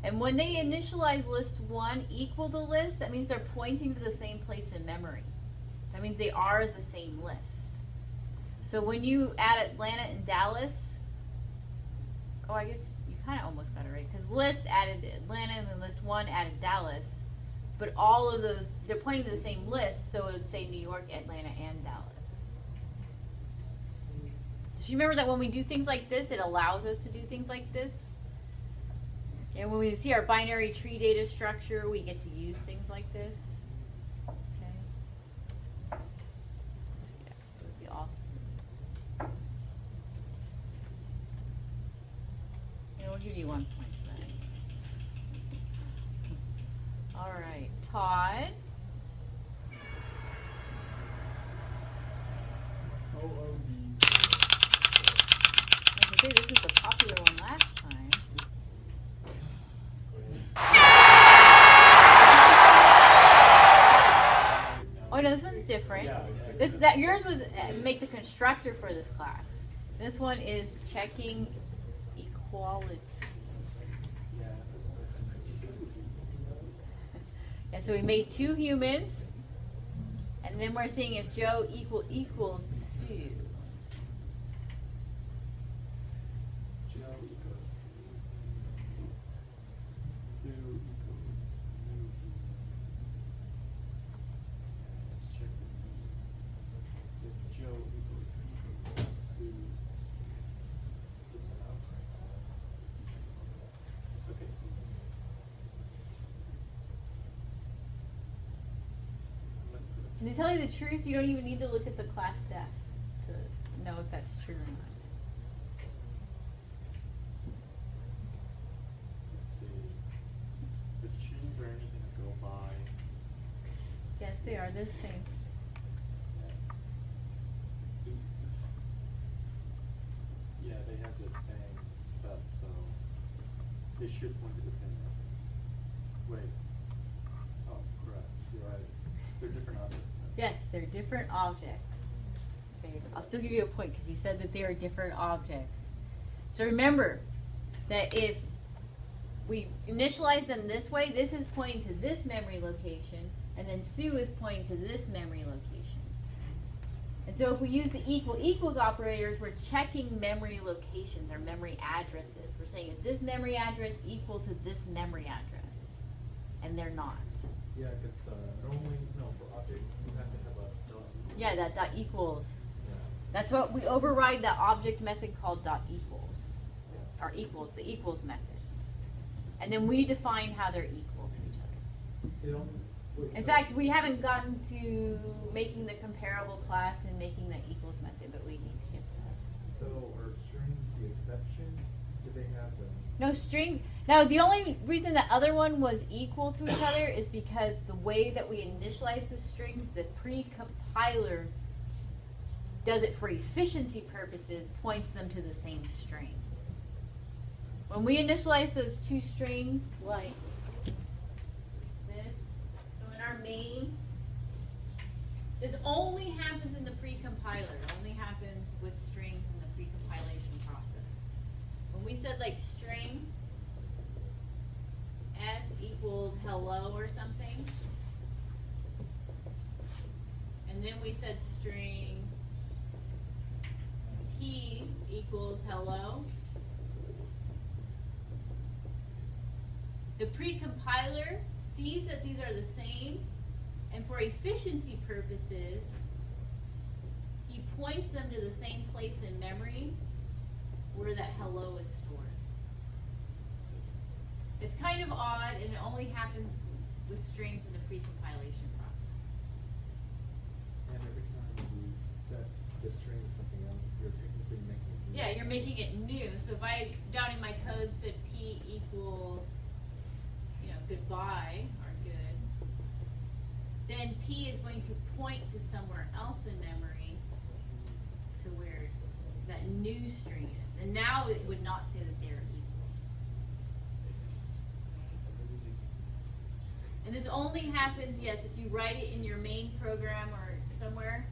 And when they initialize list 1 equal to list, that means they're pointing to the same place in memory. That means they are the same list. So when you add Atlanta and Dallas, oh, I guess you kind of almost got it right, because list added Atlanta and then list 1 added Dallas, but all of those, they're pointing to the same list, so it would say New York, Atlanta, and Dallas. So you remember that when we do things like this, it allows us to do things like this. And when we see our binary tree data structure, we get to use things like this. Okay. So yeah, that would be awesome. We'll give you 1 point for that. All right, Todd. OOD. I was gonna say this was the popular one last time. Oh no, this one's different. Yours was make the constructor for this class. This one is checking equality. And so we made 2 humans, and then we're seeing if Joe equals Sue. And to tell you the truth, you don't even need to look at the class def to know if that's true or not. Let's see. The tunes are anything to go by. Yes, they are. They're the same. Yeah, they have the same stuff, so They should point to the same reference. Wait. Oh, correct. You're right. They're different objects. Then. Yes, they're different objects. Okay, I'll still give you a point because you said that they are different objects. So remember that if we initialize them this way, this is pointing to this memory location, and then Sue is pointing to this memory location. And so if we use the equals operators, we're checking memory locations or memory addresses. We're saying, is this memory address equal to this memory address? And they're not. Yeah, because normally, no, for objects, you have to have a dot. Yeah, that dot equals. Yeah. That's what we override that object method called dot equals. Yeah. Or equals, the equals method. And then we define how they're equal to each other. It only, wait, In so- fact, we haven't gotten to making the comparable class and making the equals method, but we need to get to that. So are strings the exception? Do they have the? No string. Now, the only reason the other one was equal to each other is because the way that we initialize the strings, the pre-compiler does it for efficiency purposes, points them to the same string. When we initialize those two strings, like this, so in our main, this only happens in the pre-compiler. It only happens with strings in the pre-compilation process. When we said like string S equaled hello or something, and then we said string P equals hello, the pre-compiler sees that these are the same, and for efficiency purposes, he points them to the same place in memory where that hello is stored. It's kind of odd, and it only happens with strings in the pre-compilation process. And every time you set the string to something else, you're technically making it new. Yeah, you're making it new. So if I, down in my code, said P equals, goodbye, or good, then P is going to point to somewhere else in memory to where that new string is. And now it would not say that they're equal. And this only happens, yes, if you write it in your main program or somewhere.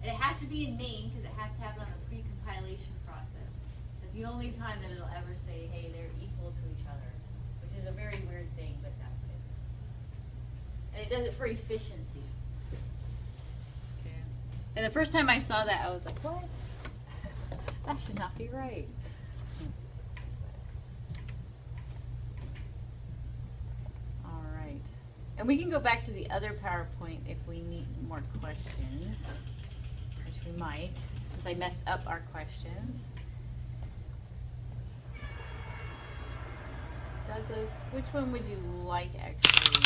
And it has to be in main because it has to happen on the pre-compilation process. That's the only time that it'll ever say, hey, they're equal to each other, which is a very weird thing, but that's what it does. And it does it for efficiency. Okay. And the first time I saw that, I was like, what? That should not be right. All right. And we can go back to the other PowerPoint if we need more questions, which we might, since I messed up our questions. Douglas, which one would you like actually?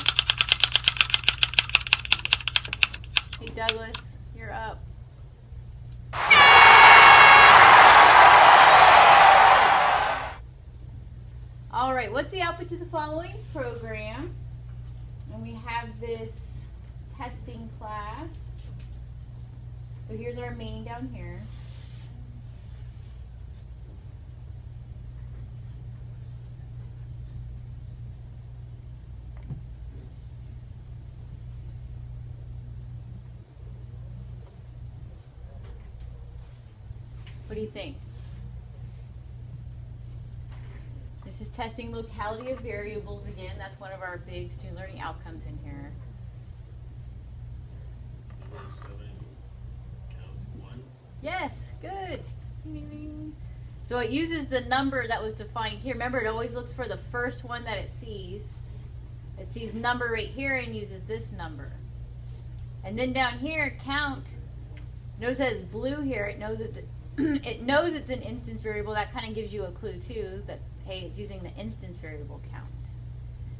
Hey Douglas, you're up. All right, what's the output to the following program? And we have this testing class. So here's our main down here. What do you think? This is testing locality of variables again. That's one of our big student learning outcomes in here. Number 7, count 1. Yes, good. Ding, ding, ding. So it uses the number that was defined here. Remember, it always looks for the first one that it sees. It sees number right here and uses this number. And then down here, count. Notice that it's blue here. It knows it's it knows it's an instance variable. That kind of gives you a clue too that hey, it's using the instance variable count.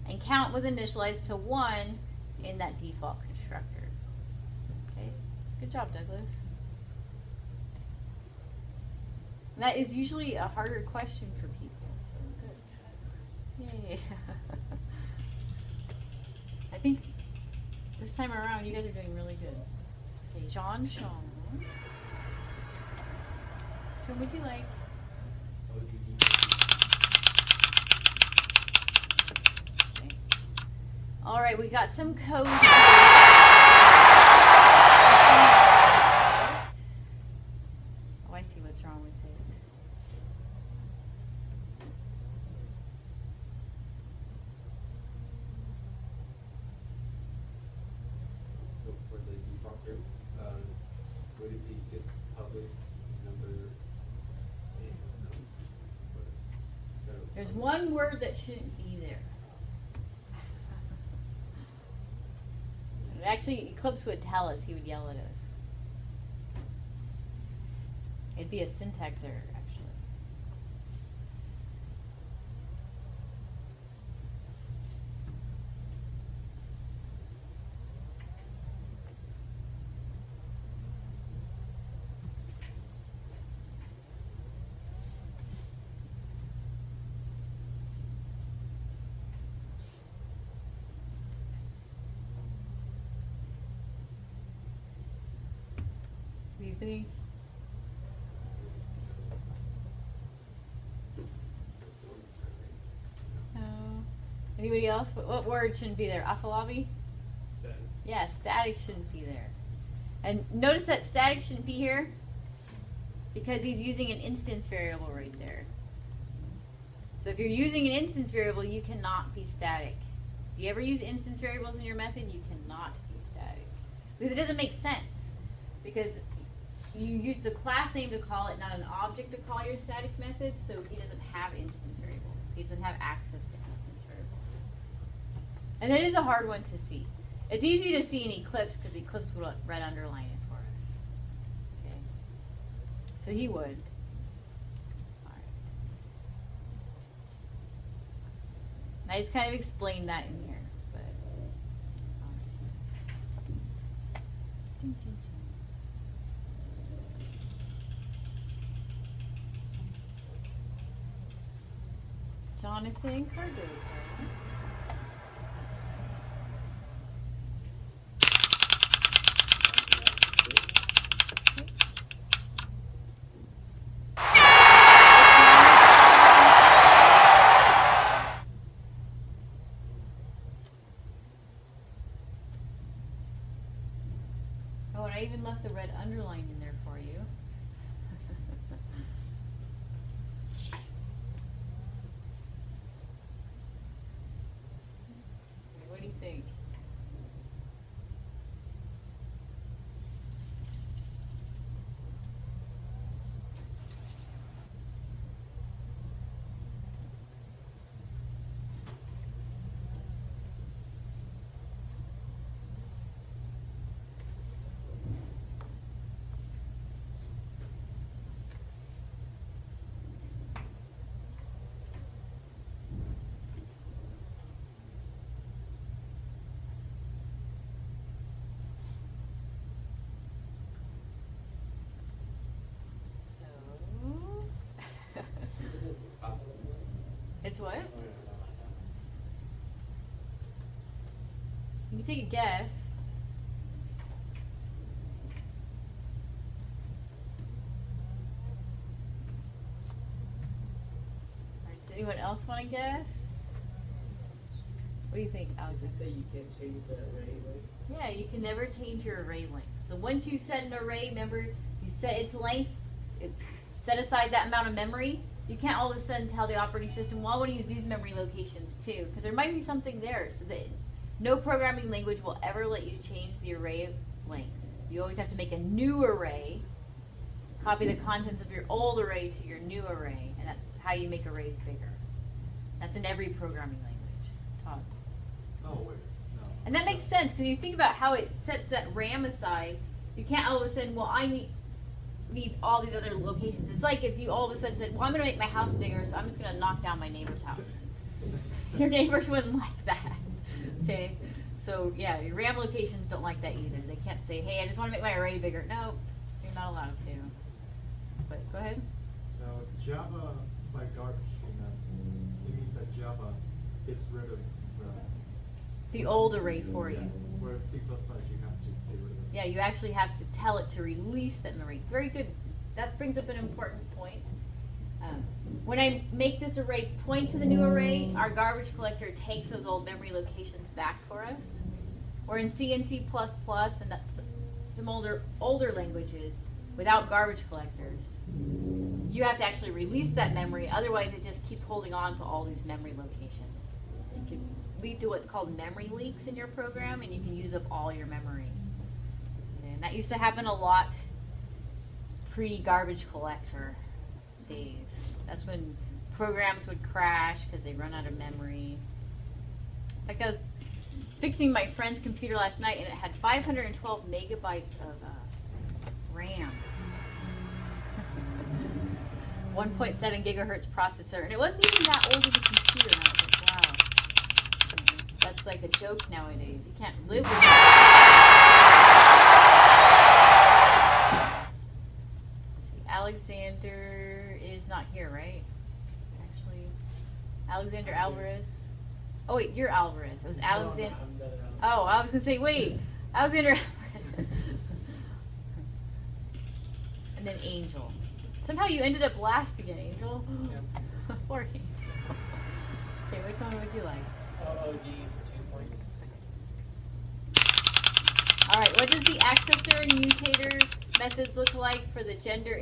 And count was initialized to 1 in that default constructor. Okay, good job, Douglas. And that is usually a harder question for people, so good. Yay. I think this time around you guys are doing really good. Okay, Sean. What would you like? All right, we got some code. Oh, I see what's wrong with it. So for the default group, would it be just public number and There's one word that shouldn't be there. Actually, Eclipse would tell us. He would yell at us. It'd be a syntax error, actually. What do you think? Anybody else? What word shouldn't be there? Afalabi? Static. Yeah, static shouldn't be there. And notice that static shouldn't be here because he's using an instance variable right there. So if you're using an instance variable, you cannot be static. If you ever use instance variables in your method, you cannot be static. Because it doesn't make sense. Because you use the class name to call it, not an object to call your static method, so he doesn't have instance variables. He doesn't have access to instance variables. And that is a hard one to see. It's easy to see in Eclipse because Eclipse would red underline it for us. Okay. So he would. Alright. And I just kind of explained that in here. But alright. Jonathan Cardozo. Oh, and I even left the red underline in there for you. What do you think? It's what? You can take a guess. Alright, does anyone else want to guess? What do you think, Is Allison? it that you can't change the array, right? Yeah, you can never change your array length. So once you set an array, remember, you set its length, it's set aside that amount of memory. You can't all of a sudden tell the operating system, well, I want to use these memory locations too, because there might be something there. So that no programming language will ever let you change the array length. You always have to make a new array, copy the contents of your old array to your new array, and that's how you make arrays bigger. That's in every programming language. Todd. Oh, wait, no. And that makes sense because you think about how it sets that RAM aside. You can't all of a sudden, well, I need all these other locations. It's like if you all of a sudden said, well, I'm going to make my house bigger, so I'm just going to knock down my neighbor's house. Your neighbors wouldn't like that. Okay? So, yeah, your RAM locations don't like that either. They can't say, hey, I just want to make my array bigger. No, you're not allowed to. But go ahead. So Java, by garbage schema, it means that Java gets rid of The old array for yeah, you. whereas C++ you have to get rid of it. Yeah, you actually have to tell it to release that memory. Very good. That brings up an important point. when I make this array point to the new array, our garbage collector takes those old memory locations back for us. Or in C and C++ and that's some older languages, without garbage collectors, you have to actually release that memory. Otherwise, it just keeps holding on to all these memory locations. It can lead to what's called memory leaks in your program, and you can use up all your memory. And that used to happen a lot pre-garbage collector days. That's when programs would crash because they run out of memory. In fact, I was fixing my friend's computer last night, and it had 512 megabytes of RAM. 1.7 gigahertz processor, and it wasn't even that old of a computer. And I was like, wow, that's like a joke nowadays. You can't live with it. Let's see, Alexander is not here, right? Actually, Alexander Alvarez. Oh wait, you're Alvarez. It was Alexander. No, I'm better Alvarez. Oh, I was gonna say, wait, Alexander Alvarez. And then Angel. Somehow you ended up last again, Angel. Yep. Poor Angel. Okay, which one would you like? OOD for 2 points. All right, what does the accessor and mutator methods look like for the gender or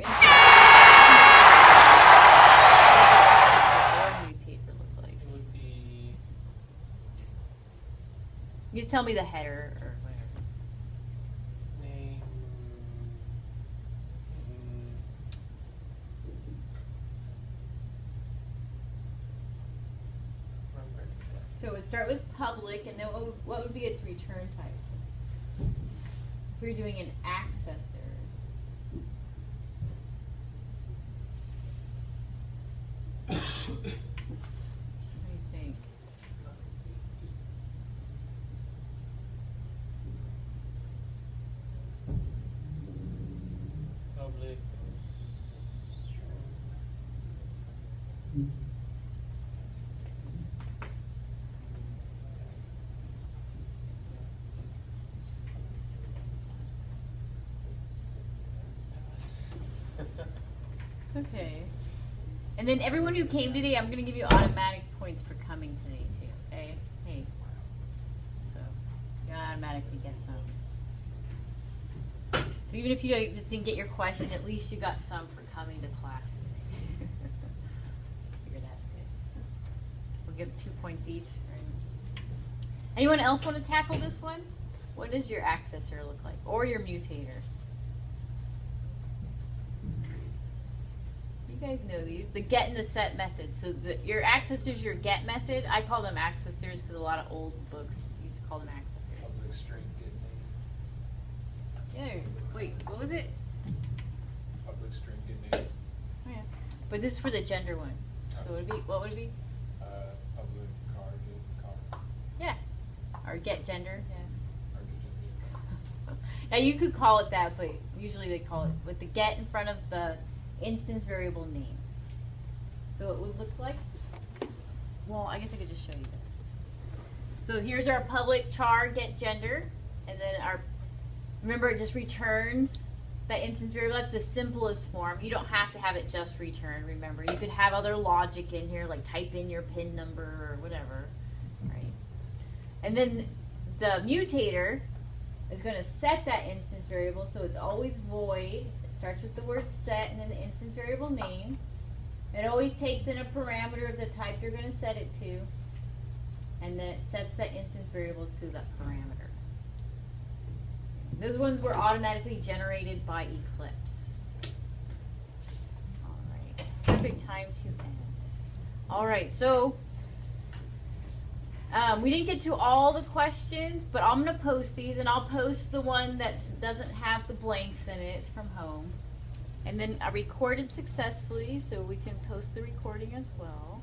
mutator look like? It would be You just tell me the header or whatever. name. So it would start with public, and then what would be its return type? If you're doing an accessor. What do you think? Public. It's okay. And then everyone who came today, I'm going to give you automatic points for coming today too. Okay? Hey. So you automatically get some. So even if you just didn't get your question, at least you got some for coming to class. Figure that's good. We'll give 2 points each. Right? Anyone else want to tackle this one? What does your accessor look like? Or your mutator? You guys know these. The get and the set method. So your accessor is your get method. I call them accessors because a lot of old books used to call them accessors. Public string get name. Yeah. Wait, what was it? Public string get name. Oh, yeah. But this is for the gender one. So what would it be? Public car get car. Yeah. Or get gender. Yes. Or get gender. Now you could call it that, but usually they call it with the get in front of the instance variable name. So it would look like, well, I guess I could just show you this. So here's our public char get gender, and then remember it just returns that instance variable. That's the simplest form. You don't have to have it just return, remember. You could have other logic in here, like type in your PIN number or whatever, right? And then the mutator is going to set that instance variable, so it's always void. Starts with the word set and then the instance variable name. It always takes in a parameter of the type you're going to set it to, and then it sets that instance variable to that parameter. Those ones were automatically generated by Eclipse. All right, perfect time to end. All right, so we didn't get to all the questions, but I'm going to post these, and I'll post the one that doesn't have the blanks in it from home. And then I recorded successfully, so we can post the recording as well.